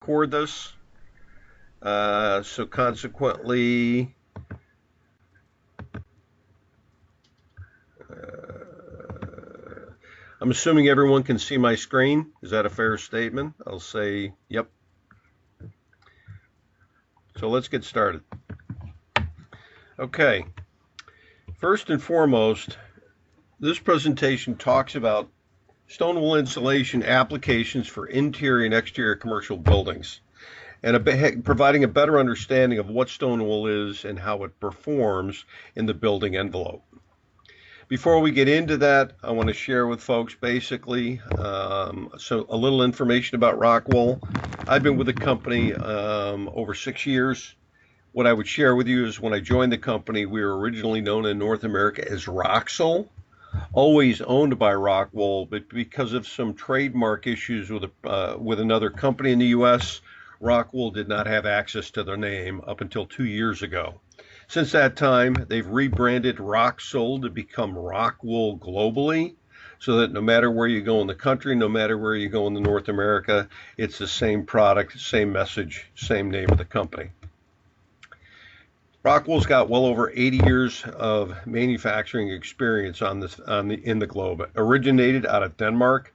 record this. So consequently, I'm assuming everyone can see my screen. Is that a fair statement? I'll say yep. So let's get started. Okay. First and foremost, this presentation talks about stone wool insulation applications for interior and exterior commercial buildings, and providing a better understanding of what stone wool is and how it performs in the building envelope. Before we get into that, I want to share with folks basically a little information about ROCKWOOL. I've been with the company over 6 years. What I would share with you is when I joined the company, we were originally known in North America as ROCKWOOL, always owned by ROCKWOOL, but because of some trademark issues with another company in the U.S., ROCKWOOL did not have access to their name up until 2 years ago. Since that time, they've rebranded ROCKWOOL to become ROCKWOOL globally, so that no matter where you go in the country, no matter where you go in North America, it's the same product, same message, same name of the company. ROCKWOOL's got well over 80 years of manufacturing experience in the globe. Originated out of Denmark.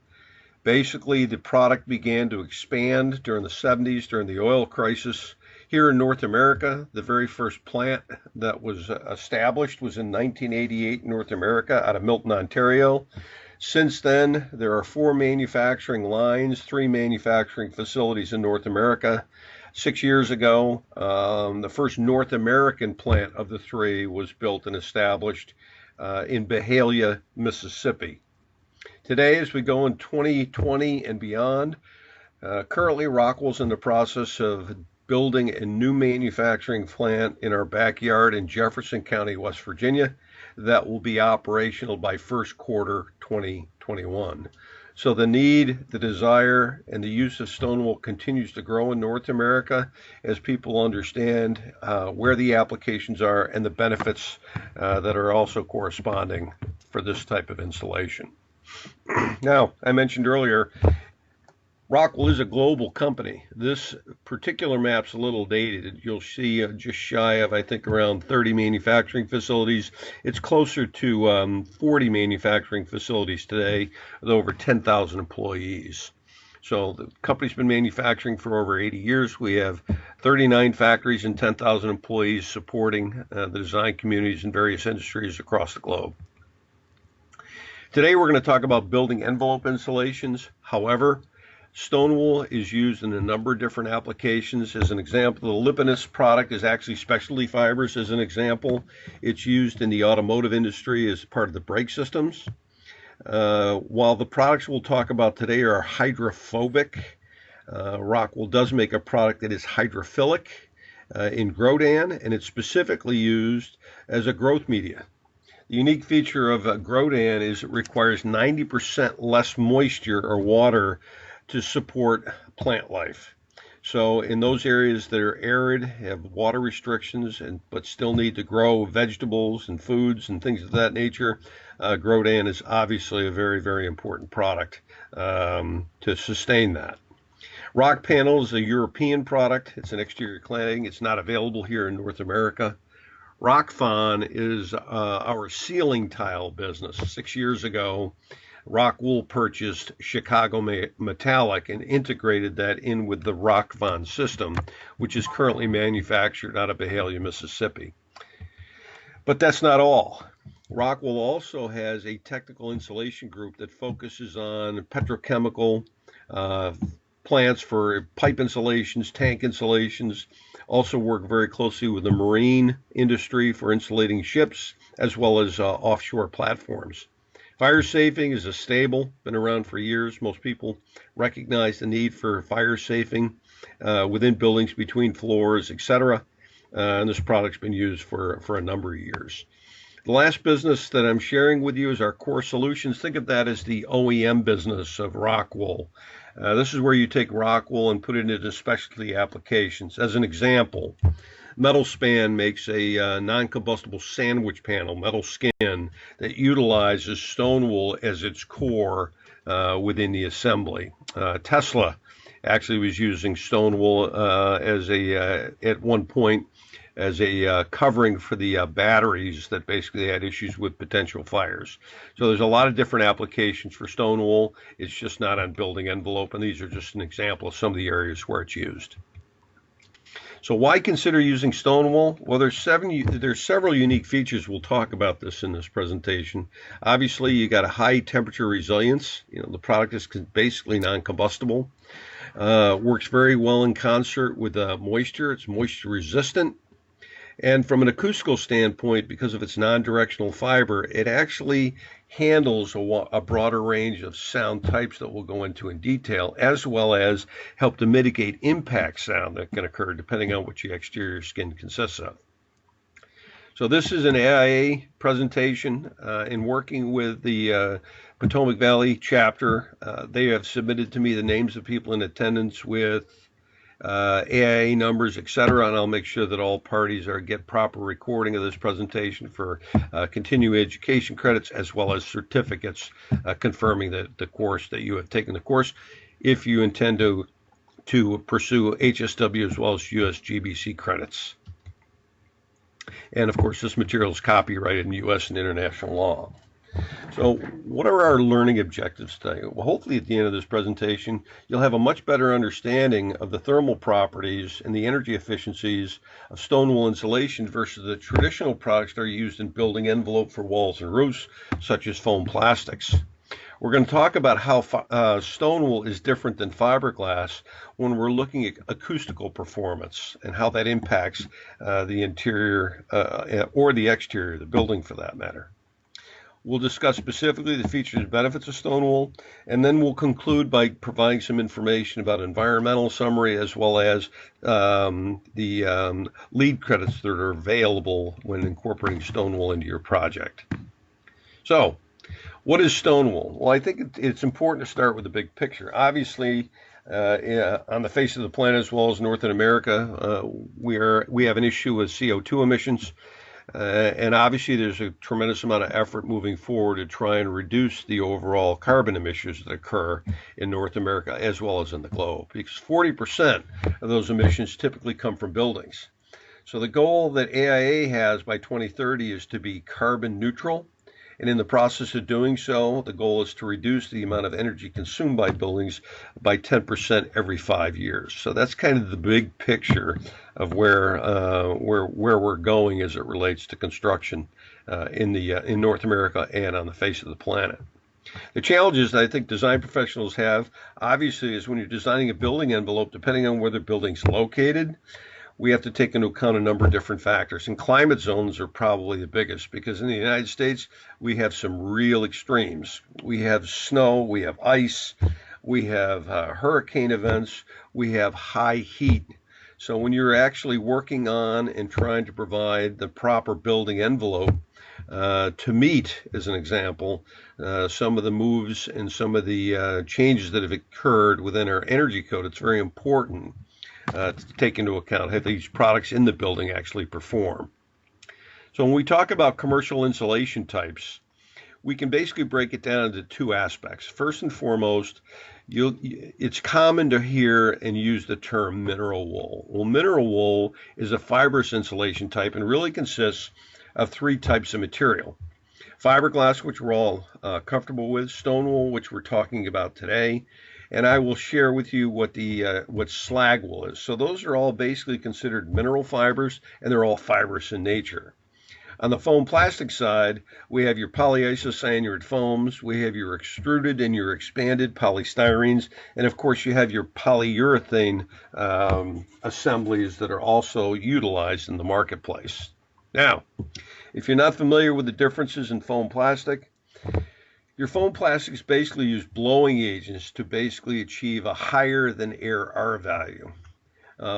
Basically, the product began to expand during the 70s, during the oil crisis. Here in North America, the very first plant that was established was in 1988 in North America out of Milton, Ontario. Since then, there are 4 manufacturing lines, 3 manufacturing facilities in North America. 6 years ago, the first North American plant of the 3 was built and established in Byhalia, Mississippi. Today, as we go in 2020 and beyond, currently ROCKWOOL's in the process of building a new manufacturing plant in our backyard in Jefferson County, West Virginia, that will be operational by first quarter 2021. So the need, the desire, and the use of stone wool continues to grow in North America as people understand where the applications are and the benefits that are also corresponding for this type of insulation. Now, I mentioned earlier, ROCKWOOL is a global company. This particular map's a little dated. You'll see just shy of, I think, around 30 manufacturing facilities. It's closer to 40 manufacturing facilities today with over 10,000 employees. So the company's been manufacturing for over 80 years. We have 39 factories and 10,000 employees supporting the design communities in various industries across the globe. Today we're going to talk about building envelope insulations. However, stone wool is used in a number of different applications. As an example, the Lippinus product is actually specialty fibers. As an example, it's used in the automotive industry as part of the brake systems. While the products we'll talk about today are hydrophobic, ROCKWOOL does make a product that is hydrophilic in Grodan, and it's specifically used as a growth media. The unique feature of Grodan is it requires 90% less moisture or water to support plant life. So in those areas that are arid, have water restrictions, but still need to grow vegetables and foods and things of that nature, Grodan is obviously a very, very important product to sustain that. Rock Panel is a European product. It's an exterior cladding. It's not available here in North America. Rockfon is our ceiling tile business. 6 years ago, ROCKWOOL purchased Chicago Metallic and integrated that in with the Rockfon system, which is currently manufactured out of Byhalia, Mississippi. But that's not all. ROCKWOOL also has a technical insulation group that focuses on petrochemical plants for pipe insulations, tank insulations, also work very closely with the marine industry for insulating ships, as well as offshore platforms. Fire safing is a staple, been around for years. Most people recognize the need for fire safing within buildings, between floors, etc. And this product's been used for a number of years. The last business that I'm sharing with you is our core solutions. Think of that as the OEM business of ROCKWOOL. This is where you take ROCKWOOL and put it into specialty applications. As an example, Metal Span makes a non-combustible sandwich panel, metal skin, that utilizes stone wool as its core within the assembly. Tesla actually was using stone wool as a at one point as a covering for the batteries that basically had issues with potential fires. So there's a lot of different applications for stone wool. It's just not on building envelope, and these are just an example of some of the areas where it's used. So why consider using stone wool? Well, there's several unique features. We'll talk about this in this presentation. Obviously, you got a high temperature resilience. The product is basically non-combustible. Works very well in concert with moisture. It's moisture resistant. And from an acoustical standpoint, because of its non-directional fiber, it actually handles a broader range of sound types that we'll go into in detail, as well as help to mitigate impact sound that can occur depending on what your exterior skin consists of. So this is an AIA presentation. In working with the Potomac Valley chapter, they have submitted to me the names of people in attendance with AIA numbers, etc., and I'll make sure that all parties get proper recording of this presentation for continuing education credits as well as certificates confirming the course that you have taken the course if you intend to pursue HSW as well as US-GBC credits. And of course, this material is copyrighted in U.S. and international law. So what are our learning objectives today? Well, hopefully at the end of this presentation, you'll have a much better understanding of the thermal properties and the energy efficiencies of stone wool insulation versus the traditional products that are used in building envelope for walls and roofs, such as foam plastics. We're going to talk about how stone wool is different than fiberglass when we're looking at acoustical performance and how that impacts the interior or the exterior, the building for that matter. We'll discuss specifically the features and benefits of stone wool, and then we'll conclude by providing some information about environmental summary as well as the lead credits that are available when incorporating stone wool into your project. So, what is stone wool? Well, I think it's important to start with the big picture. Obviously, on the face of the planet as well as North America, we have an issue with CO2 emissions. And obviously there's a tremendous amount of effort moving forward to try and reduce the overall carbon emissions that occur in North America as well as in the globe, because 40% of those emissions typically come from buildings. So the goal that AIA has by 2030 is to be carbon neutral. And in the process of doing so, the goal is to reduce the amount of energy consumed by buildings by 10% every 5 years. So that's kind of the big picture of where we're going as it relates to construction in North America and on the face of the planet. The challenges that I think design professionals have, obviously, is when you're designing a building envelope, depending on where the building's located, we have to take into account a number of different factors. And climate zones are probably the biggest, because in the United States, we have some real extremes. We have snow, we have ice, we have hurricane events, we have high heat. So when you're actually working on and trying to provide the proper building envelope to meet, as an example, some of the moves and some of the changes that have occurred within our energy code, it's very important to take into account how these products in the building actually perform. So when we talk about commercial insulation types, we can basically break it down into two aspects. First and foremost, it's common to hear and use the term mineral wool. Well, mineral wool is a fibrous insulation type and really consists of three types of material. Fiberglass, which we're all comfortable with, stone wool, which we're talking about today, and I will share with you what slag wool is. So those are all basically considered mineral fibers, and they're all fibrous in nature. On the foam plastic side, we have your polyisocyanurate foams, we have your extruded and your expanded polystyrenes, and of course you have your polyurethane assemblies that are also utilized in the marketplace. Now, if you're not familiar with the differences in foam plastic, your foam plastics basically use blowing agents to basically achieve a higher than air R value.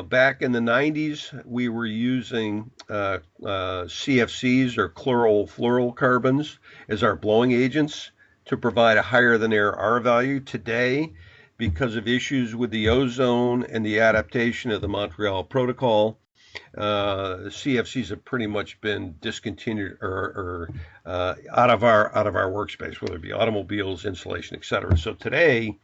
Back in the 90s, we were using CFCs or chlorofluorocarbons as our blowing agents to provide a higher than air R value. Today, because of issues with the ozone and the adaptation of the Montreal Protocol, CFCs have pretty much been discontinued or out of our workspace, whether it be automobiles, insulation, etc. So today,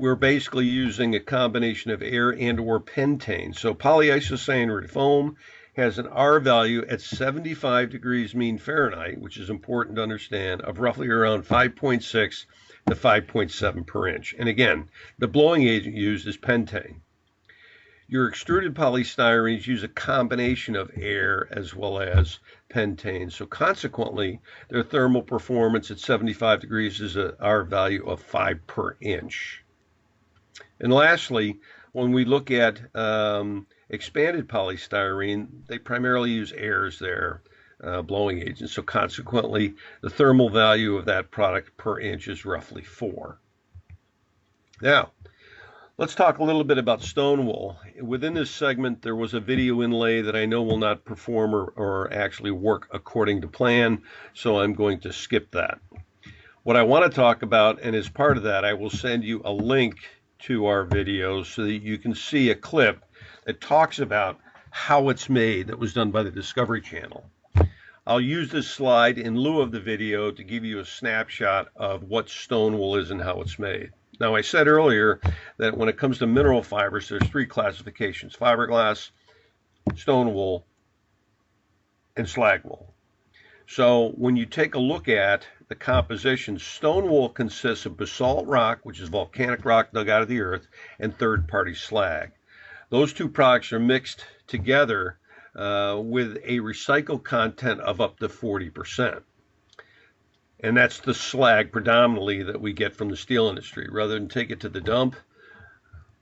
we're basically using a combination of air and or pentane. So polyisocyanate foam has an R value at 75 degrees mean Fahrenheit, which is important to understand, of roughly around 5.6 to 5.7 per inch. And again, the blowing agent used is pentane. Your extruded polystyrenes use a combination of air as well as pentane. So consequently, their thermal performance at 75 degrees is a R value of 5 per inch. And lastly, when we look at expanded polystyrene, they primarily use air as their blowing agent. So consequently, the thermal value of that product per inch is roughly 4. Now, let's talk a little bit about stone wool. Within this segment, there was a video inlay that I know will not perform or actually work according to plan, so I'm going to skip that. What I want to talk about, and as part of that, I will send you a link to our video so that you can see a clip that talks about how it's made that was done by the Discovery Channel. I'll use this slide in lieu of the video to give you a snapshot of what stone wool is and how it's made. Now, I said earlier that when it comes to mineral fibers, there's 3 classifications: fiberglass, stone wool, and slag wool. So when you take a look at the composition, stone wool consists of basalt rock, which is volcanic rock dug out of the earth, and third-party slag. Those 2 products are mixed together with a recycled content of up to 40%. And that's the slag predominantly that we get from the steel industry. Rather than take it to the dump,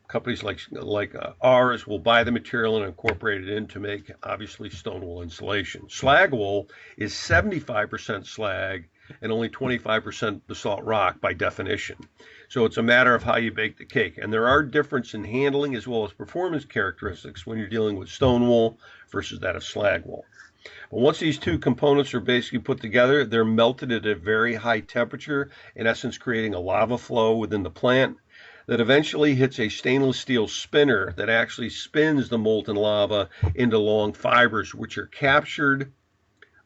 companies like ours will buy the material and incorporate it in to make, obviously, stone wool insulation. Slag wool is 75% slag and only 25% basalt rock by definition. So it's a matter of how you bake the cake. And there are differences in handling as well as performance characteristics when you're dealing with stone wool versus that of slag wool. But once these 2 components are basically put together, they're melted at a very high temperature, in essence creating a lava flow within the plant that eventually hits a stainless steel spinner that actually spins the molten lava into long fibers, which are captured,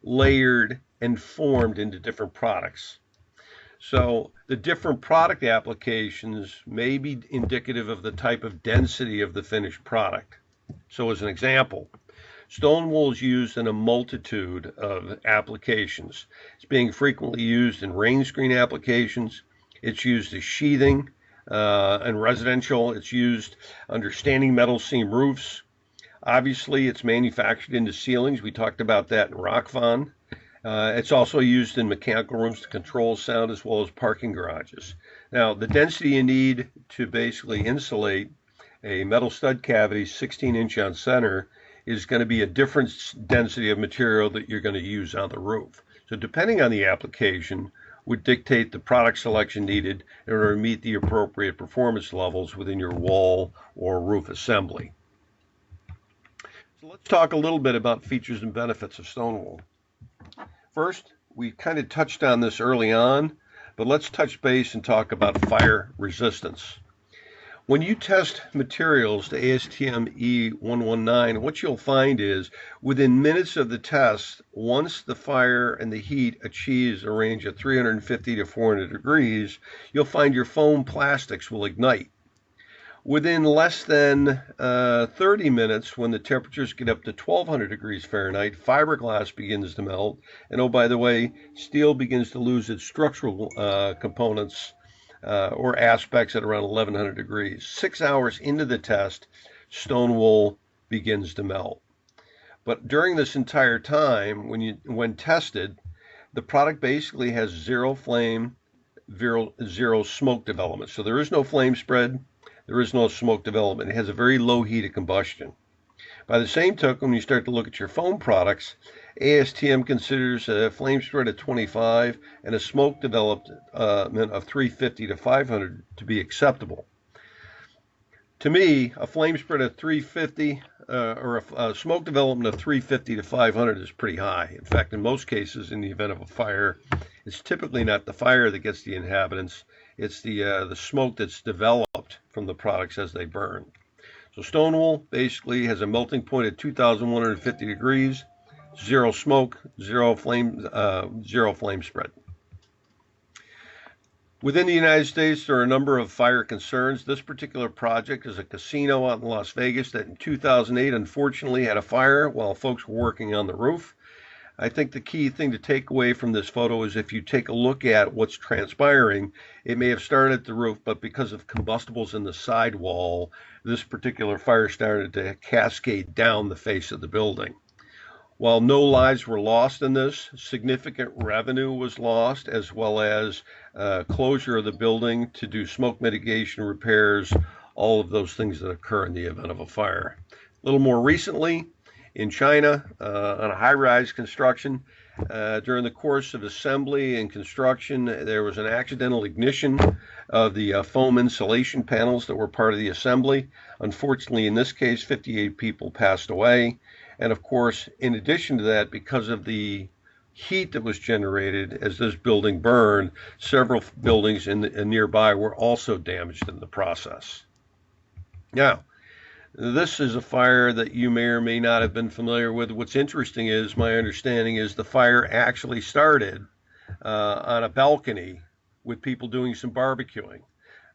layered, and formed into different products. So the different product applications may be indicative of the type of density of the finished product. So as an example, stone wool is used in a multitude of applications. It's being frequently used in Rainscreen applications. It's used as sheathing and residential. It's used under standing metal seam roofs. Obviously, it's manufactured into ceilings. We talked about that in ROCKWOOL. It's also used in mechanical rooms to control sound as well as parking garages. Now, the density you need to basically insulate a metal stud cavity 16-inch on center is going to be a different density of material that you're going to use on the roof. So depending on the application would dictate the product selection needed in order to meet the appropriate performance levels within your wall or roof assembly. So let's talk a little bit about features and benefits of stone wool. First, we kind of touched on this early on, but let's touch base and talk about fire resistance. When you test materials to ASTM E119, what you'll find is within minutes of the test, once the fire and the heat achieves a range of 350 to 400 degrees, you'll find your foam plastics will ignite. Within less than 30 minutes, when the temperatures get up to 1200 degrees Fahrenheit, fiberglass begins to melt. And oh, by the way, steel begins to lose its structural components or aspects at around 1100 degrees. 6 hours into the test, stone wool begins to melt. But during this entire time, when tested, the product basically has zero flame, zero smoke development. So there is no flame spread. There is no smoke development. It has a very low heat of combustion. By the same token, when you start to look at your foam products, ASTM considers a flame spread of 25 and a smoke development of 350 to 500 to be acceptable. To me, a flame spread of 350 or a smoke development of 350 to 500 is pretty high. In fact, in most cases, in the event of a fire, it's typically not the fire that gets the inhabitants. It's the smoke that's developed from the products as they burn. So stone wool basically has a melting point at 2,150 degrees, zero smoke, zero flame spread. Within the United States, there are a number of fire concerns. This particular project is a casino out in Las Vegas that in 2008 unfortunately had a fire while folks were working on the roof. I think the key thing to take away from this photo is if you take a look at what's transpiring, it may have started at the roof, but because of combustibles in the sidewall, this particular fire started to cascade down the face of the building. While no lives were lost in this, significant revenue was lost, as well as closure of the building to do smoke mitigation repairs, all of those things that occur in the event of a fire. A little more recently, in China, on a high-rise construction, during the course of assembly and construction, there was an accidental ignition of the foam insulation panels that were part of the assembly. Unfortunately, in this case, 58 people passed away. And of course, in addition to that, because of the heat that was generated as this building burned, several buildings nearby were also damaged in the process. Now, this is a fire that you may or may not have been familiar with. What's interesting is, my understanding is the fire actually started on a balcony with people doing some barbecuing.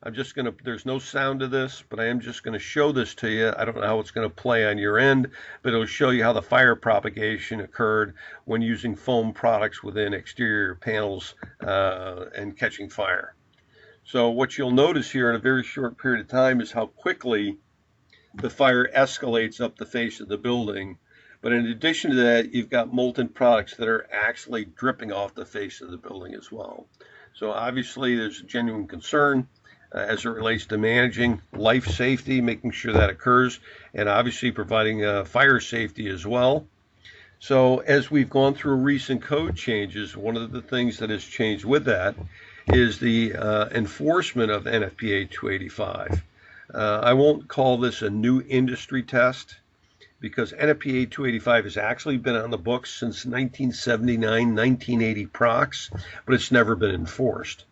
There's no sound to this, but I am just going to show this to you. I don't know how it's going to play on your end, but it'll show you how the fire propagation occurred when using foam products within exterior panels and catching fire. So what you'll notice here in a very short period of time is how quickly the fire escalates up the face of the building. But in addition to that, you've got molten products that are actually dripping off the face of the building as well. So obviously there's a genuine concern as it relates to managing life safety, making sure that occurs, and obviously providing fire safety as well. So as we've gone through recent code changes, one of the things that has changed with that is the enforcement of NFPA 285. I won't call this a new industry test because NFPA 285 has actually been on the books since 1979, 1980 procs, but it's never been enforced.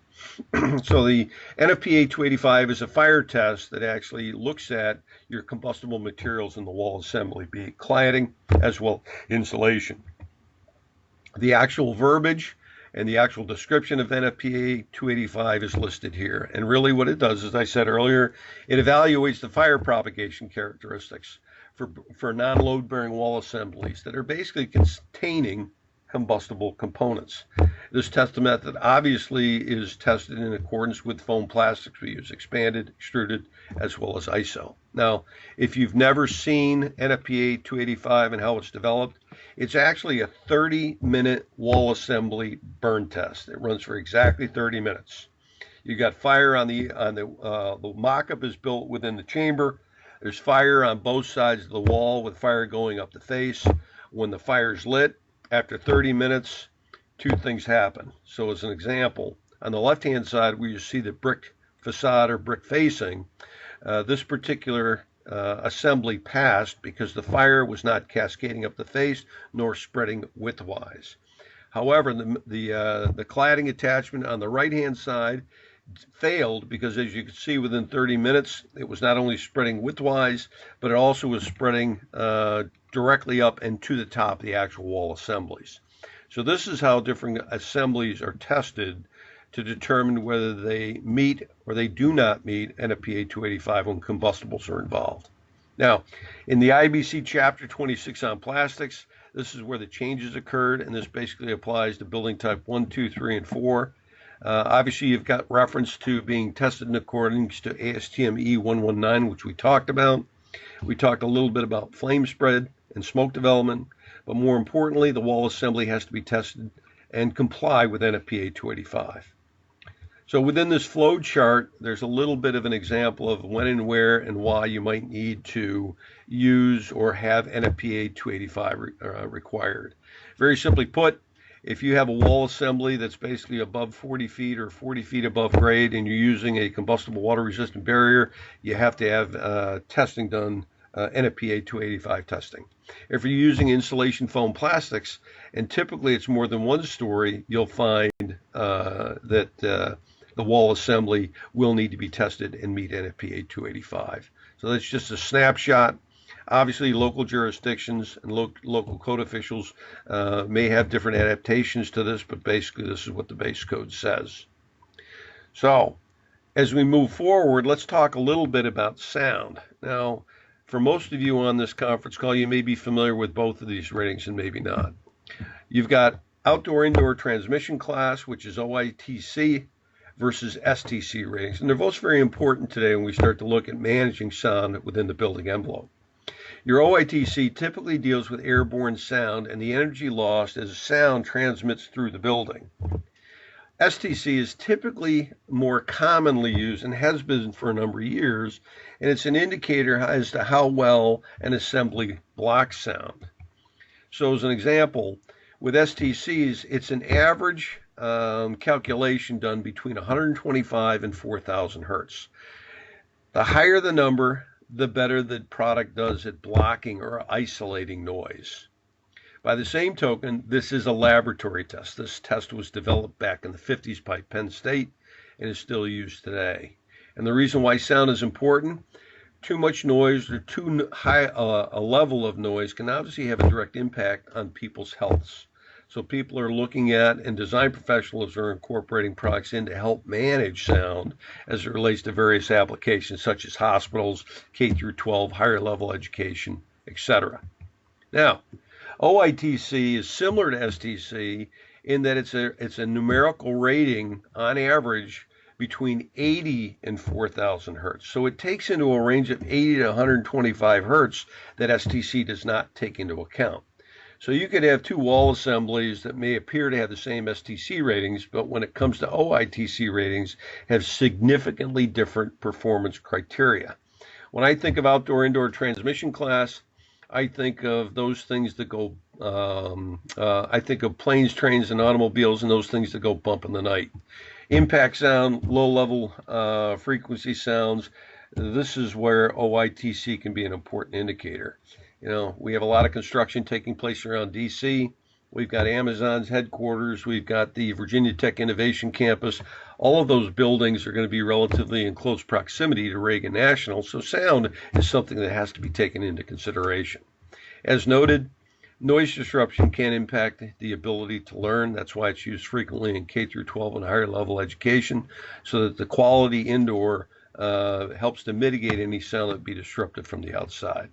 So the NFPA 285 is a fire test that actually looks at your combustible materials in the wall assembly, be it cladding as well insulation. The actual verbiage and the actual description of NFPA 285 is listed here. And really what it does, as I said earlier, it evaluates the fire propagation characteristics for non-load bearing wall assemblies that are basically containing combustible components. This test method obviously is tested in accordance with foam plastics we use, expanded, extruded, as well as ISO. Now, if you've never seen NFPA 285 and how it's developed, it's actually a 30-minute wall assembly burn test. It runs for exactly 30 minutes. You got fire on the mock-up is built within the chamber. There's fire on both sides of the wall with fire going up the face. When the fire's lit, after 30 minutes, two things happen. So as an example, on the left-hand side, where you see the brick facade or brick facing, this particular assembly passed because the fire was not cascading up the face nor spreading widthwise. However, the cladding attachment on the right-hand side failed because, as you can see, within 30 minutes, it was not only spreading widthwise, but it also was spreading directly up and to the top of the actual wall assemblies. So this is how different assemblies are tested to determine whether they meet or they do not meet NFPA 285 when combustibles are involved. Now, in the IBC Chapter 26 on plastics, this is where the changes occurred, and this basically applies to building type 1, 2, 3, and 4. Obviously, you've got reference to being tested in accordance to ASTM E119, which we talked about. We talked a little bit about flame spread and smoke development, but more importantly, the wall assembly has to be tested and comply with NFPA 285. So within this flow chart, there's a little bit of an example of when and where and why you might need to use or have NFPA 285 required. Very simply put, if you have a wall assembly that's basically above 40 feet or 40 feet above grade and you're using a combustible water resistant barrier, you have to have testing done, NFPA 285 testing. If you're using insulation foam plastics, and typically it's more than one story, you'll find that the wall assembly will need to be tested and meet NFPA 285. So that's just a snapshot. Obviously, local jurisdictions and local code officials may have different adaptations to this, but basically this is what the base code says. So, as we move forward, let's talk a little bit about sound. Now, for most of you on this conference call, you may be familiar with both of these ratings and maybe not. You've got outdoor-indoor transmission class, which is OITC, versus STC ratings. And they're both very important today when we start to look at managing sound within the building envelope. Your OITC typically deals with airborne sound and the energy lost as sound transmits through the building. STC is typically more commonly used and has been for a number of years, and it's an indicator as to how well an assembly blocks sound. So as an example, with STCs, it's an average calculation done between 125 and 4,000 hertz. The higher the number, the better the product does at blocking or isolating noise. By the same token, this is a laboratory test. This test was developed back in the 50s by Penn State and is still used today. And the reason why sound is important, too much noise or too high a level of noise can obviously have a direct impact on people's healths. So people are looking at, and design professionals are incorporating products in to help manage sound as it relates to various applications such as hospitals, K through 12, higher level education, etc. Now, OITC is similar to STC in that it's a numerical rating on average between 80 and 4,000 hertz. So it takes into a range of 80 to 125 hertz that STC does not take into account. So you could have two wall assemblies that may appear to have the same STC ratings, but when it comes to OITC ratings, have significantly different performance criteria. When I think of outdoor-indoor transmission class, I think of those things that go, I think of planes, trains, and automobiles, and those things that go bump in the night. Impact sound, low-level frequency sounds, this is where OITC can be an important indicator. You know, we have a lot of construction taking place around DC. We've got Amazon's headquarters. We've got the Virginia Tech Innovation Campus. All of those buildings are going to be relatively in close proximity to Reagan National, so sound is something that has to be taken into consideration. As noted, noise disruption can impact the ability to learn. That's why it's used frequently in K through 12 and higher level education, so that the quality indoor helps to mitigate any sound that would be disrupted from the outside.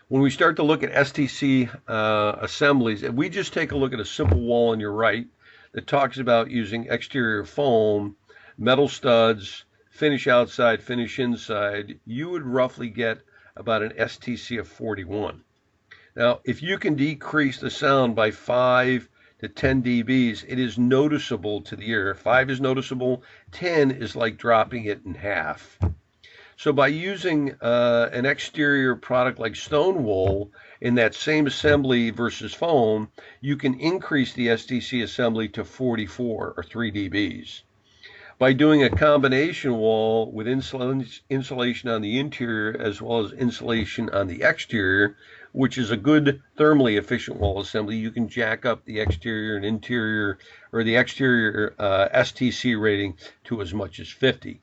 When we start to look at STC assemblies, if we just take a look at a simple wall on your right that talks about using exterior foam, metal studs, finish outside, finish inside, you would roughly get about an STC of 41. Now, if you can decrease the sound by 5 to 10 dBs, it is noticeable to the ear. 5 is noticeable, 10 is like dropping it in half. So by using an exterior product like stone wool in that same assembly versus foam, you can increase the STC assembly to 44 or 3 dBs. By doing a combination wall with insulation on the interior as well as insulation on the exterior, which is a good thermally efficient wall assembly, you can jack up the exterior and interior, or the exterior STC rating to as much as 50.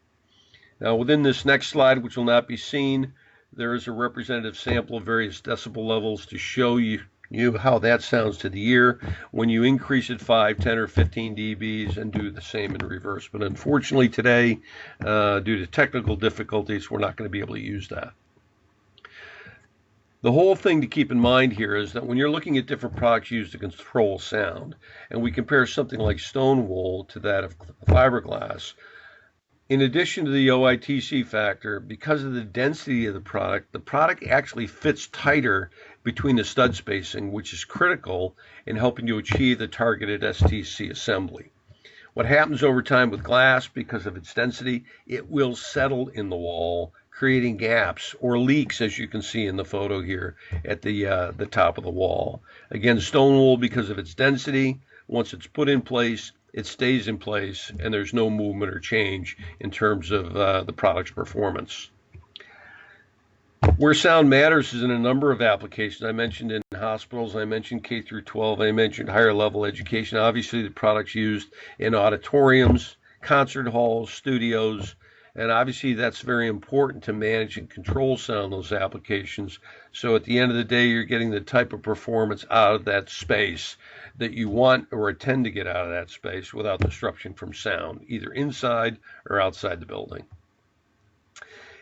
Now, within this next slide, which will not be seen, there is a representative sample of various decibel levels to show you how that sounds to the ear when you increase it 5, 10, or 15 dBs and do the same in reverse. But unfortunately today, due to technical difficulties, we're not going to be able to use that. The whole thing to keep in mind here is that when you're looking at different products used to control sound, and we compare something like stone wool to that of fiberglass, in addition to the OITC factor, because of the density of the product actually fits tighter between the stud spacing, which is critical in helping you achieve the targeted STC assembly. What happens over time with glass, because of its density, it will settle in the wall, creating gaps or leaks, as you can see in the photo here at the top of the wall. Again, stone wool, because of its density, once it's put in place, it stays in place, and there's no movement or change in terms of the product's performance. Where sound matters is in a number of applications. I mentioned in hospitals, I mentioned K through 12, I mentioned higher level education. Obviously, the product's used in auditoriums, concert halls, studios, And obviously that's very important to manage and control sound in those applications. So at the end of the day, you're getting the type of performance out of that space that you want or intend to get out of that space without disruption from sound, either inside or outside the building.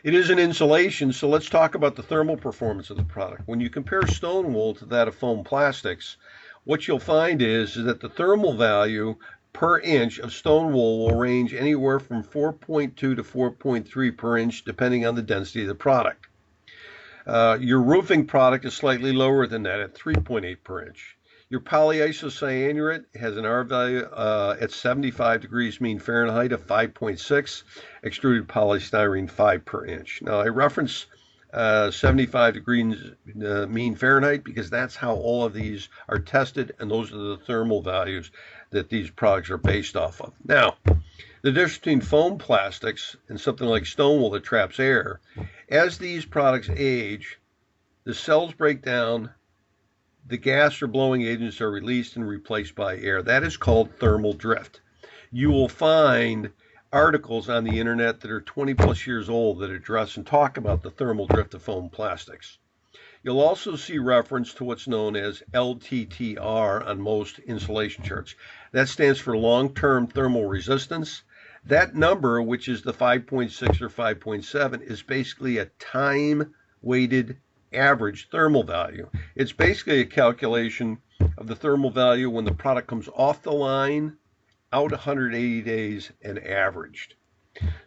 It is an insulation, so let's talk about the thermal performance of the product. When you compare stone wool to that of foam plastics, what you'll find is that the thermal value per inch of stone wool will range anywhere from 4.2 to 4.3 per inch, depending on the density of the product. Your roofing product is slightly lower than that at 3.8 per inch. Your polyisocyanurate has an R value at 75 degrees mean Fahrenheit of 5.6, extruded polystyrene 5 per inch. Now I reference 75 degrees mean Fahrenheit because that's how all of these are tested, and those are the thermal values that these products are based off of. Now, the difference between foam plastics and something like stone wool that traps air, as these products age, the cells break down, the gas or blowing agents are released and replaced by air. That is called thermal drift. You will find articles on the internet that are 20 plus years old that address and talk about the thermal drift of foam plastics. You'll also see reference to what's known as LTTR on most insulation charts. That stands for long-term thermal resistance. That number, which is the 5.6 or 5.7, is basically a time-weighted average thermal value. It's basically a calculation of the thermal value when the product comes off the line, out 180 days, and averaged.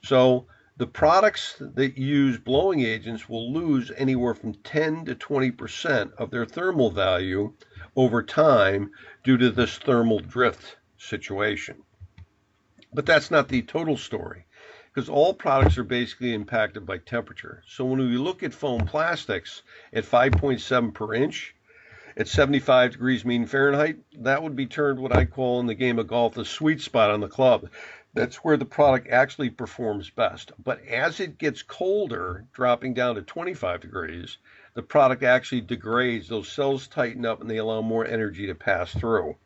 So the products that use blowing agents will lose anywhere from 10 to 20% of their thermal value over time due to this thermal drift situation. But that's not the total story, because all products are basically impacted by temperature. So when we look at foam plastics at 5.7 per inch, at 75 degrees mean Fahrenheit, that would be termed what I call in the game of golf the sweet spot on the club. That's where the product actually performs best. But as it gets colder, dropping down to 25 degrees, the product actually degrades. Those cells tighten up and they allow more energy to pass through.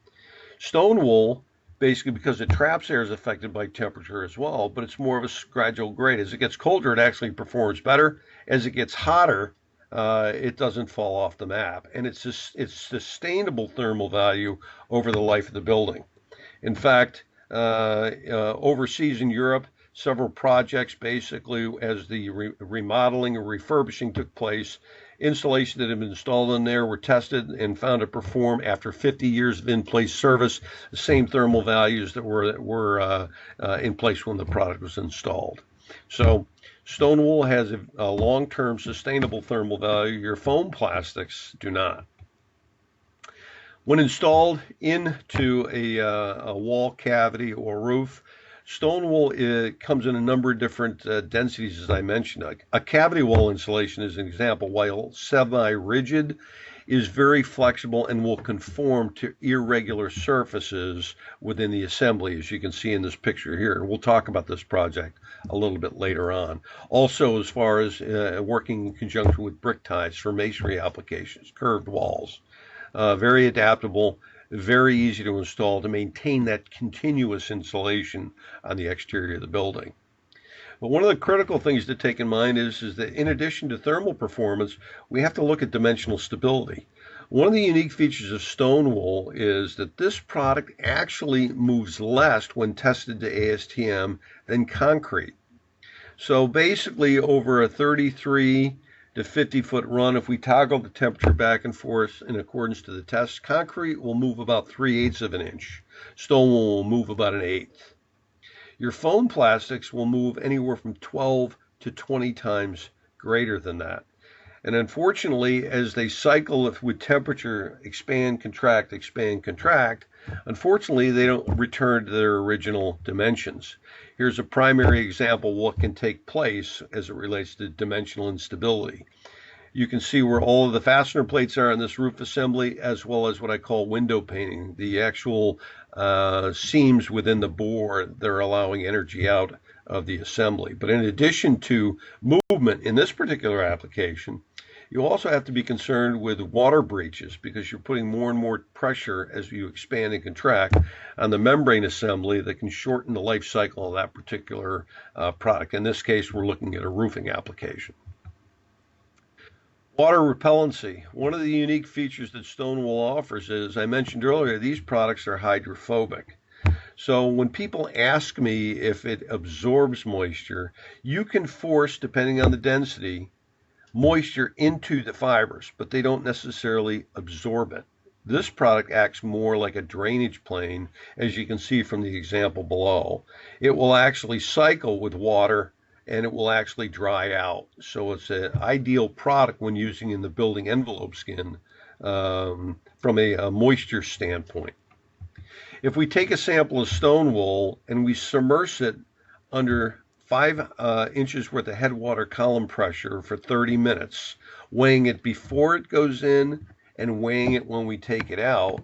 Stone wool, basically because it traps air, is affected by temperature as well, but it's more of a gradual grade. As it gets colder, it actually performs better. As it gets hotter, it doesn't fall off the map. And it's sustainable thermal value over the life of the building. In fact, overseas in Europe, several projects basically as the remodeling or refurbishing took place, insulation that had been installed in there were tested and found to perform after 50 years of in-place service the same thermal values that were in place when the product was installed. So stone wool has a long-term sustainable thermal value. Your foam plastics do not. When installed into a wall cavity or roof, stone wool comes in a number of different densities, as I mentioned. A cavity wall insulation is an example. While semi-rigid, is very flexible and will conform to irregular surfaces within the assembly, as you can see in this picture here. We'll talk about this project a little bit later on. Also, as far as working in conjunction with brick ties for masonry applications, curved walls. Very adaptable, very easy to install to maintain that continuous insulation on the exterior of the building. But one of the critical things to take in mind is that in addition to thermal performance, we have to look at dimensional stability. One of the unique features of stone wool is that this product actually moves less when tested to ASTM than concrete. So basically over a 33 to 50-foot run, if we toggle the temperature back and forth in accordance to the test, concrete will move about 3/8 of an inch. Stone wool will move about 1/8. Your foam plastics will move anywhere from 12 to 20 times greater than that. And unfortunately, as they cycle with temperature, expand, contract, unfortunately, they don't return to their original dimensions. Here's a primary example of what can take place as it relates to dimensional instability. You can see where all of the fastener plates are in this roof assembly, as well as what I call window painting, the actual seams within the board that are allowing energy out of the assembly. But in addition to movement in this particular application, You also have to be concerned with water breaches because you're putting more and more pressure as you expand and contract on the membrane assembly that can shorten the life cycle of that particular product. In this case, we're looking at a roofing application. Water repellency. One of the unique features that stone wool offers is, I mentioned earlier, these products are hydrophobic. So when people ask me if it absorbs moisture, you can force, depending on the density, moisture into the fibers, but they don't necessarily absorb it. This product acts more like a drainage plane, as you can see from the example below. It will actually cycle with water and it will actually dry out. So it's an ideal product when using in the building envelope skin from a moisture standpoint. If we take a sample of stone wool and we submerge it under 5 inches worth of headwater column pressure for 30 minutes, weighing it before it goes in and weighing it when we take it out,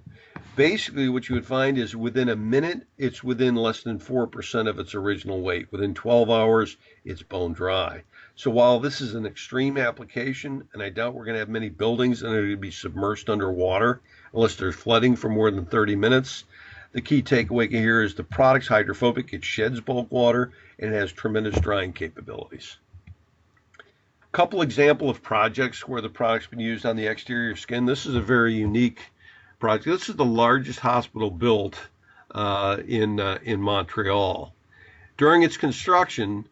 basically what you would find is within a minute, it's within less than 4% of its original weight. Within 12 hours, it's bone dry. So while this is an extreme application, and I doubt we're going to have many buildings that are going to be submerged underwater unless there's flooding for more than 30 minutes, the key takeaway here is the product's hydrophobic, it sheds bulk water, and it has tremendous drying capabilities. A couple example of projects where the product's been used on the exterior skin. This is a very unique project. This is the largest hospital built in Montreal. During its construction,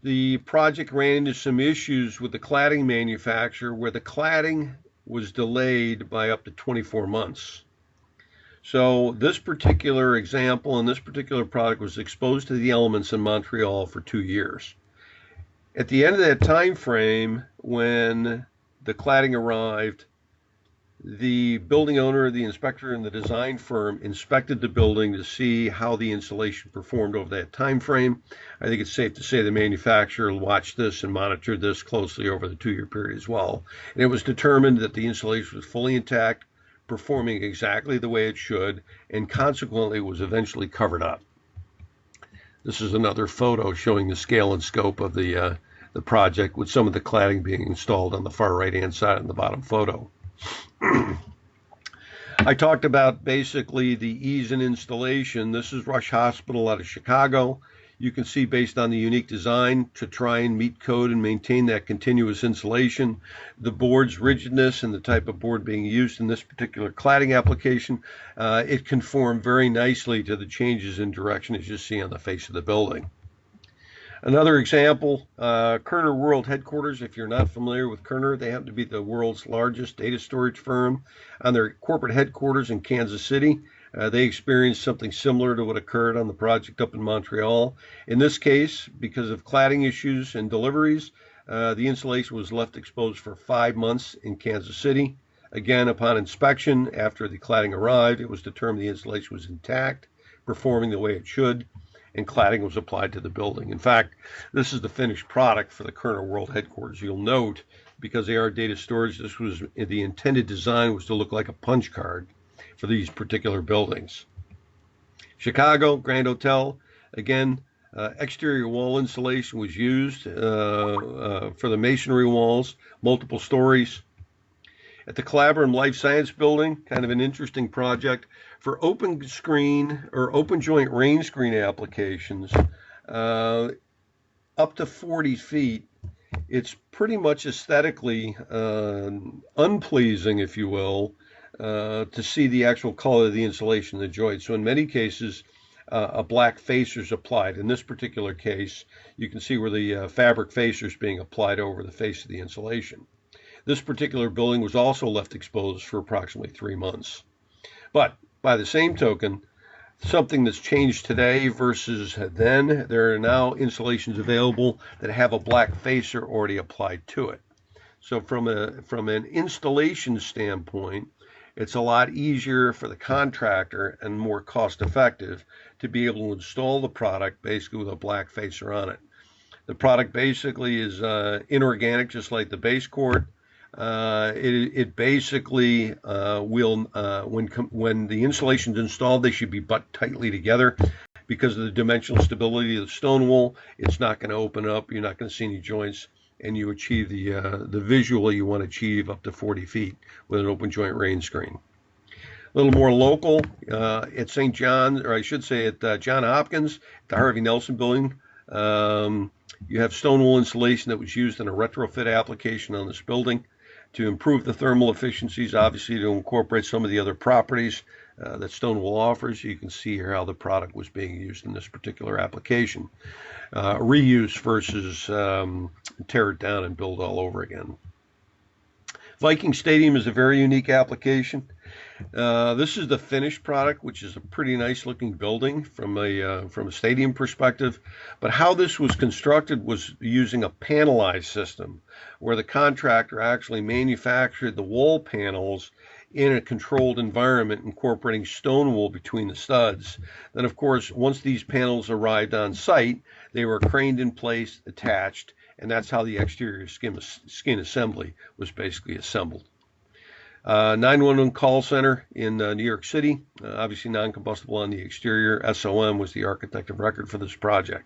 the project ran into some issues with the cladding manufacturer where the cladding was delayed by up to 24 months. So this particular example and this particular product was exposed to the elements in Montreal for 2 years. At the end of that time frame, when the cladding arrived, the building owner, the inspector, and the design firm inspected the building to see how the insulation performed over that time frame. I think it's safe to say the manufacturer watched this and monitored this closely over the 2-year period as well. And it was determined that the insulation was fully intact, performing exactly the way it should, and consequently was eventually covered up. This is another photo showing the scale and scope of the project, with some of the cladding being installed on the far right-hand side in the bottom photo. I talked about basically the ease in installation. This is Rush Hospital out of Chicago. You can see based on the unique design to try and meet code and maintain that continuous insulation, the board's rigidness and the type of board being used in this particular cladding application, it conformed very nicely to the changes in direction as you see on the face of the building. Another example, Kerner World Headquarters. If you're not familiar with Kerner, they happen to be the world's largest data storage firm. On their corporate headquarters in Kansas City, they experienced something similar to what occurred on the project up in Montreal. In this case, because of cladding issues and deliveries, the insulation was left exposed for 5 months in Kansas City. Again, upon inspection, after the cladding arrived, it was determined the insulation was intact, performing the way it should, and cladding was applied to the building. In fact, this is the finished product for the Kerner World Headquarters. You'll note, because they are data storage, this was the intended design was to look like a punch card for these particular buildings. Chicago Grand Hotel, again, exterior wall insulation was used for the masonry walls, multiple stories. At the Calabrum Life Science Building, kind of an interesting project for open screen or open joint Rainscreen applications up to 40 feet. It's pretty much aesthetically unpleasing, if you will, to see the actual color of the insulation in the joint. So in many cases, a black facer is applied. In this particular case, you can see where the fabric facer is being applied over the face of the insulation. This particular building was also left exposed for approximately 3 months. But by the same token, something that's changed today versus then, there are now insulations available that have a black facer already applied to it. So from an installation standpoint, it's a lot easier for the contractor and more cost effective to be able to install the product basically with a black facer on it. The product basically is inorganic, just like the base coat. It basically will, when the insulation is installed, they should be butt tightly together because of the dimensional stability of the stone wool. It's not going to open up. You're not going to see any joints. and you achieve the visual you want to achieve up to 40 feet with an open joint rain screen. A little more local, at St. John's, or I should say at John Hopkins, the Harvey Nelson building. You have stone wool insulation that was used in a retrofit application on this building to improve the thermal efficiencies, obviously to incorporate some of the other properties that stone wool offers. You can see here how the product was being used in this particular application. Reuse versus tear it down and build all over again. Viking Stadium is a very unique application. This is the finished product, which is a pretty nice looking building from a stadium perspective. But how this was constructed was using a panelized system, where the contractor actually manufactured the wall panels in a controlled environment, incorporating stone wool between the studs. Then, of course, once these panels arrived on site, they were craned in place, attached, and that's how the exterior skin assembly was basically assembled. 911 call center in New York City, obviously non-combustible on the exterior. SOM was the architect of record for this project.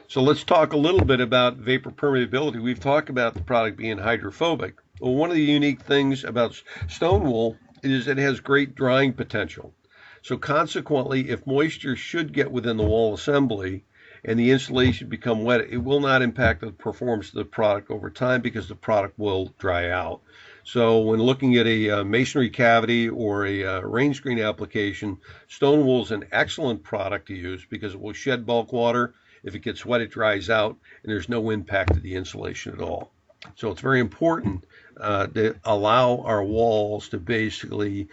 So let's talk a little bit about vapor permeability. We've talked about the product being hydrophobic. Well, one of the unique things about stone wool is it has great drying potential. So consequently, if moisture should get within the wall assembly and the insulation become wet, it will not impact the performance of the product over time because the product will dry out. So when looking at a masonry cavity or a rain screen application, stone wool is an excellent product to use because it will shed bulk water. If it gets wet, it dries out, and there's no impact to the insulation at all. So it's very important to allow our walls to basically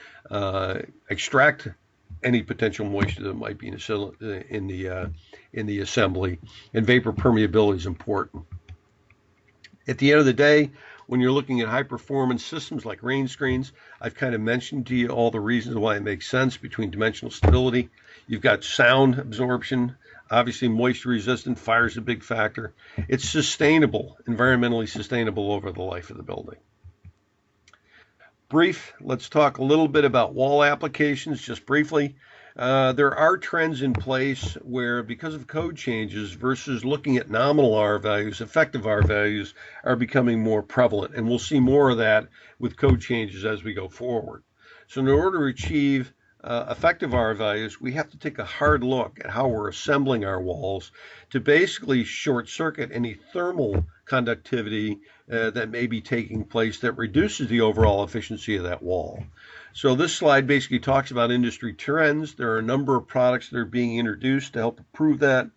extract any potential moisture that might be in the assembly, and vapor permeability is important. At the end of the day, when you're looking at high performance systems like rain screens, I've kind of mentioned to you all the reasons why it makes sense between dimensional stability. You've got sound absorption, obviously moisture resistant, fire is a big factor. It's sustainable, environmentally sustainable over the life of the building. Let's talk a little bit about wall applications just briefly. There are trends in place where, because of code changes versus looking at nominal R values, effective R values are becoming more prevalent, and we'll see more of that with code changes as we go forward. So in order to achieve effective R values, we have to take a hard look at how we're assembling our walls to basically short circuit any thermal conductivity that may be taking place that reduces the overall efficiency of that wall. So this slide basically talks about industry trends. There are a number of products that are being introduced to help prove that.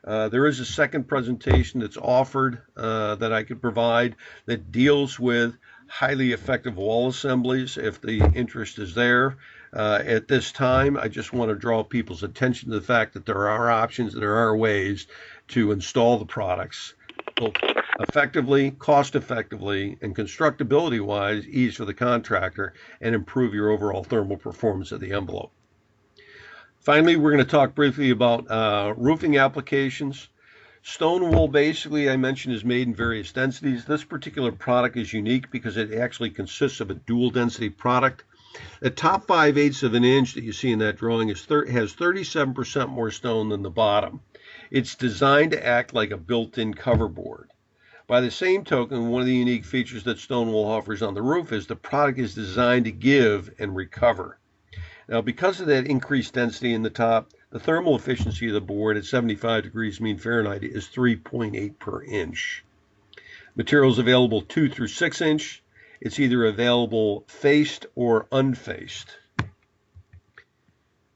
There is a second presentation that's offered that I could provide that deals with highly effective wall assemblies if the interest is there. At this time, I just want to draw people's attention to the fact that there are options, there are ways to install the products both effectively, cost effectively, and constructability wise, ease for the contractor, and improve your overall thermal performance of the envelope. Finally, we're going to talk briefly about roofing applications. Stone wool, basically, I mentioned, is made in various densities. This particular product is unique because it actually consists of a dual density product. The top 5/8 of an inch that you see in that drawing has 37% more stone than the bottom. It's designed to act like a built-in cover board. By the same token, one of the unique features that stone wool offers on the roof is the product is designed to give and recover. Now, because of that increased density in the top, the thermal efficiency of the board at 75 degrees mean Fahrenheit is 3.8 per inch. Materials available 2 through 6 inch. It's either available faced or unfaced.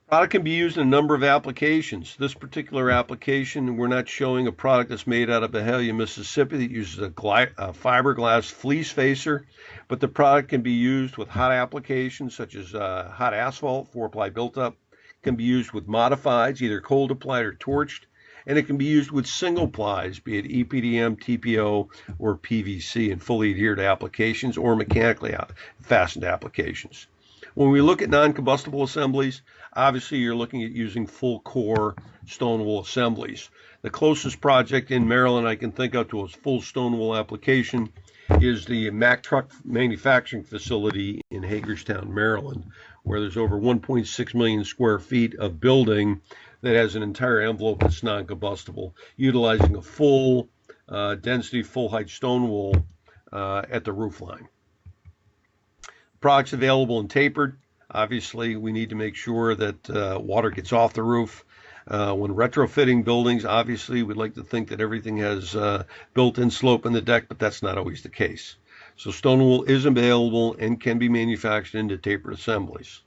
Product can be used in a number of applications. This particular application, we're not showing a product that's made out of Byhalia, Mississippi that uses a fiberglass fleece facer, but the product can be used with hot applications such as hot asphalt, 4-ply built-up. Can be used with modifieds, either cold applied or torched, and it can be used with single plies, be it EPDM, TPO, or PVC in fully adhered applications or mechanically fastened applications. When we look at non-combustible assemblies, obviously you're looking at using full core stone wool assemblies. The closest project in Maryland I can think of to a full stone wool application is the Mack Truck Manufacturing Facility in Hagerstown, Maryland, where there's over 1.6 million square feet of building that has an entire envelope that's non-combustible, utilizing a full density full height stone wool at the roof line. Products available in tapered. Obviously, we need to make sure that water gets off the roof. When retrofitting buildings, obviously, we'd like to think that everything has built-in slope in the deck, but that's not always the case. So stone wool is available and can be manufactured into tapered assemblies.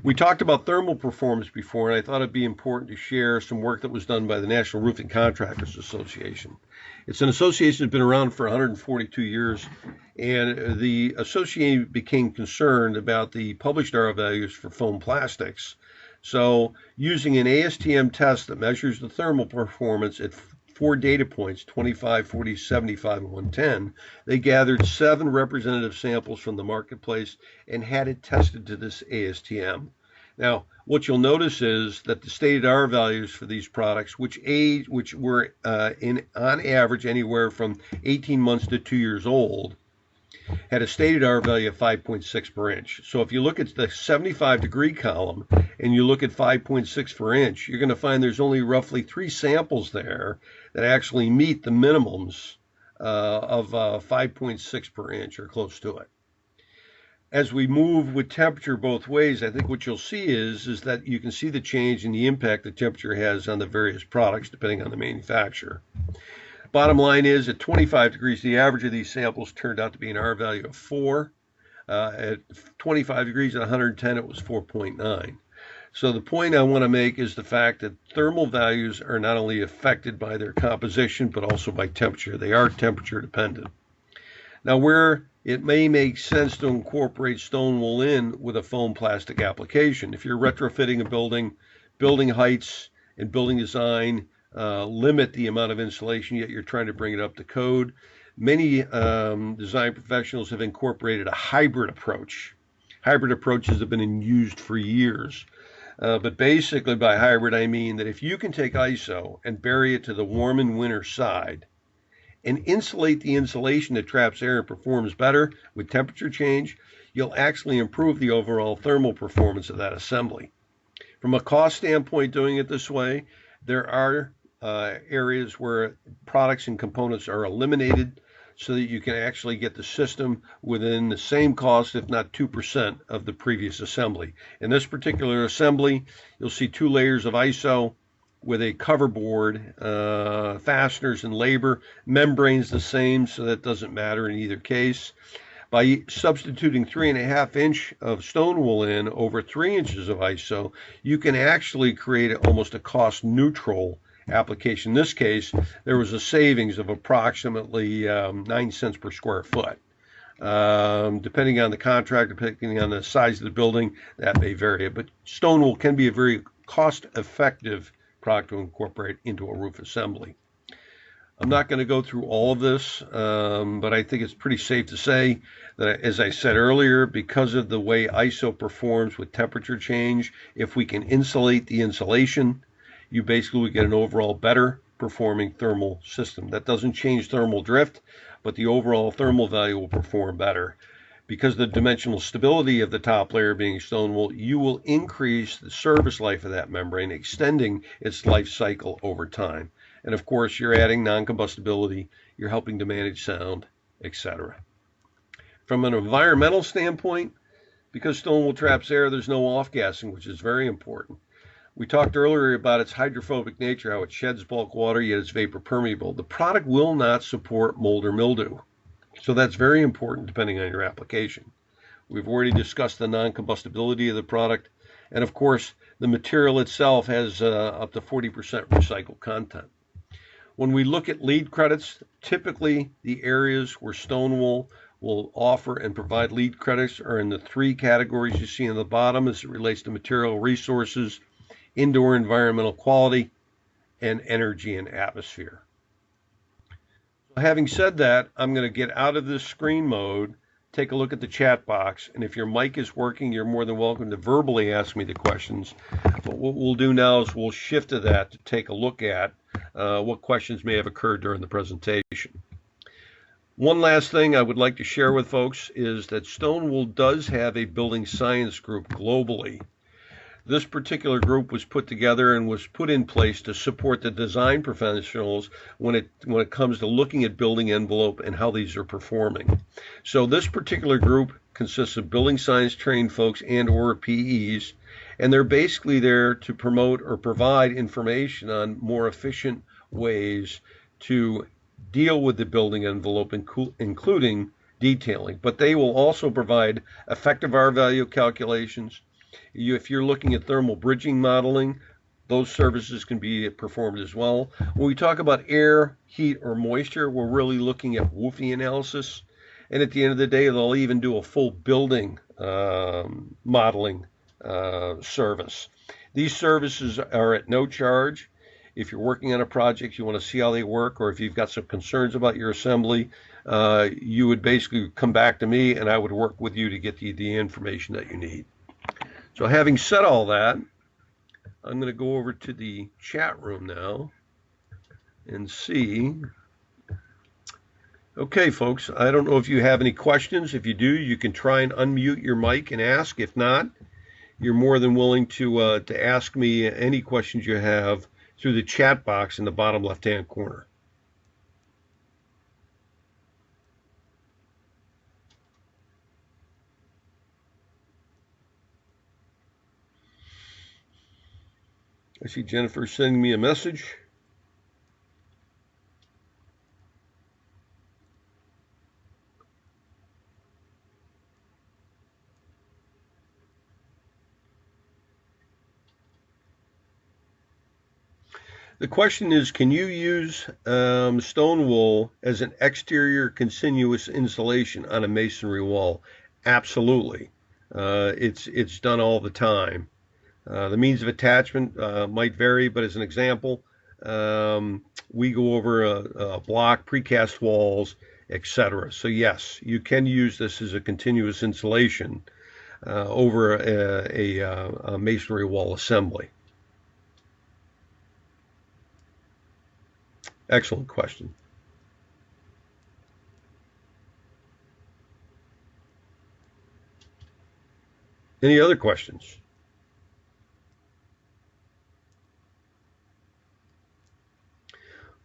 We talked about thermal performance before, and I thought it'd be important to share some work that was done by the National Roofing Contractors Association. It's an association that's been around for 142 years, and the association became concerned about the published R values for foam plastics. So using an ASTM test that measures the thermal performance at 4 data points, 25, 40, 75, and 110, they gathered 7 representative samples from the marketplace and had it tested to this ASTM. Now, what you'll notice is that the stated R values for these products, which were on average anywhere from 18 months to 2 years old, had a stated R value of 5.6 per inch. So if you look at the 75-degree column and you look at 5.6 per inch, you're going to find there's only roughly 3 samples there that actually meet the minimums of 5.6 per inch or close to it. As we move with temperature both ways, I think what you'll see is that you can see the change in the impact that temperature has on the various products depending on the manufacturer. Bottom line is, at 25 degrees, the average of these samples turned out to be an R value of 4. At 25 degrees at 110, it was 4.9. So the point I want to make is the fact that thermal values are not only affected by their composition, but also by temperature. They are temperature dependent. Now, where it may make sense to incorporate stone wool in with a foam plastic application, if you're retrofitting a building, building heights and building design limit the amount of insulation, yet you're trying to bring it up to code. Many design professionals have incorporated a hybrid approach. Hybrid approaches have been used for years. But basically by hybrid, I mean that if you can take ISO and bury it to the warm and winter side and insulate the insulation that traps air and performs better with temperature change, you'll actually improve the overall thermal performance of that assembly. From a cost standpoint, doing it this way, there are areas where products and components are eliminated so that you can actually get the system within the same cost, if not 2% of the previous assembly. In this particular assembly, you'll see 2 layers of ISO with a cover board, fasteners and labor, membranes the same, so that doesn't matter in either case. By substituting 3.5 inch of stone wool in over 3 inches of ISO, you can actually create almost a cost neutral application. In this case, there was a savings of approximately 9 cents per square foot. Depending on the contract, depending on the size of the building, that may vary. But stone wool can be a very cost-effective product to incorporate into a roof assembly. I'm not going to go through all of this, but I think it's pretty safe to say that, as I said earlier, because of the way ISO performs with temperature change, if we can insulate the insulation, you basically get an overall better performing thermal system. That doesn't change thermal drift, but the overall thermal value will perform better. Because of the dimensional stability of the top layer being stone wool, you will increase the service life of that membrane, extending its life cycle over time. And of course, you're adding non-combustibility, you're helping to manage sound, etc. From an environmental standpoint, because stone wool traps air, there's no off-gassing, which is very important. We talked earlier about its hydrophobic nature, how it sheds bulk water, yet it's vapor permeable. The product will not support mold or mildew. So that's very important depending on your application. We've already discussed the non-combustibility of the product. And of course, the material itself has up to 40% recycled content. When we look at LEED credits, typically the areas where stone wool will offer and provide LEED credits are in the 3 categories you see on the bottom as it relates to material resources, indoor environmental quality, and energy and atmosphere. So having said that, I'm going to get out of this screen mode, take a look at the chat box, and if your mic is working, you're more than welcome to verbally ask me the questions. But what we'll do now is we'll shift to that to take a look at what questions may have occurred during the presentation. One last thing I would like to share with folks is that stone wool does have a building science group globally. This particular group was put together and was put in place to support the design professionals when it comes to looking at building envelope and how these are performing. So this particular group consists of building science trained folks and or PEs, and they're basically there to promote or provide information on more efficient ways to deal with the building envelope, including detailing. But they will also provide effective R value calculations. If you're looking at thermal bridging modeling, those services can be performed as well. When we talk about air, heat, or moisture, we're really looking at WUFI analysis. And at the end of the day, they'll even do a full building modeling service. These services are at no charge. If you're working on a project, you want to see how they work, or if you've got some concerns about your assembly, you would basically come back to me and I would work with you to get the information that you need. So having said all that, I'm going to go over to the chat room now and see. Okay, folks, I don't know if you have any questions. If you do, you can try and unmute your mic and ask. If not, you're more than willing to ask me any questions you have through the chat box in the bottom left-hand corner. I see Jennifer sending me a message. The question is, can you use stone wool as an exterior continuous insulation on a masonry wall? Absolutely. It's done all the time. The means of attachment might vary, but as an example, we go over a block, precast walls, etc. So yes, you can use this as a continuous insulation over a masonry wall assembly. Excellent question. Any other questions?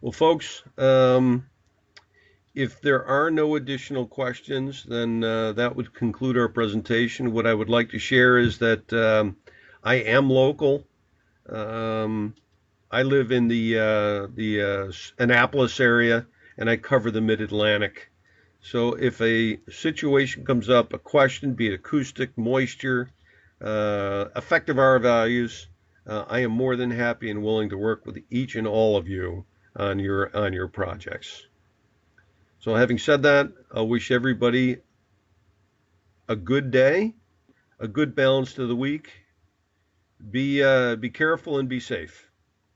Well, folks, if there are no additional questions, then that would conclude our presentation. What I would like to share is that I am local. I live in the Annapolis area, and I cover the Mid-Atlantic. So if a situation comes up, a question, be it acoustic, moisture, effective R values, I am more than happy and willing to work with each and all of you on your projects. So having said that, I wish everybody a good day, a good balance to the week. Be careful and be safe.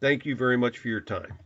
Thank you very much for your time.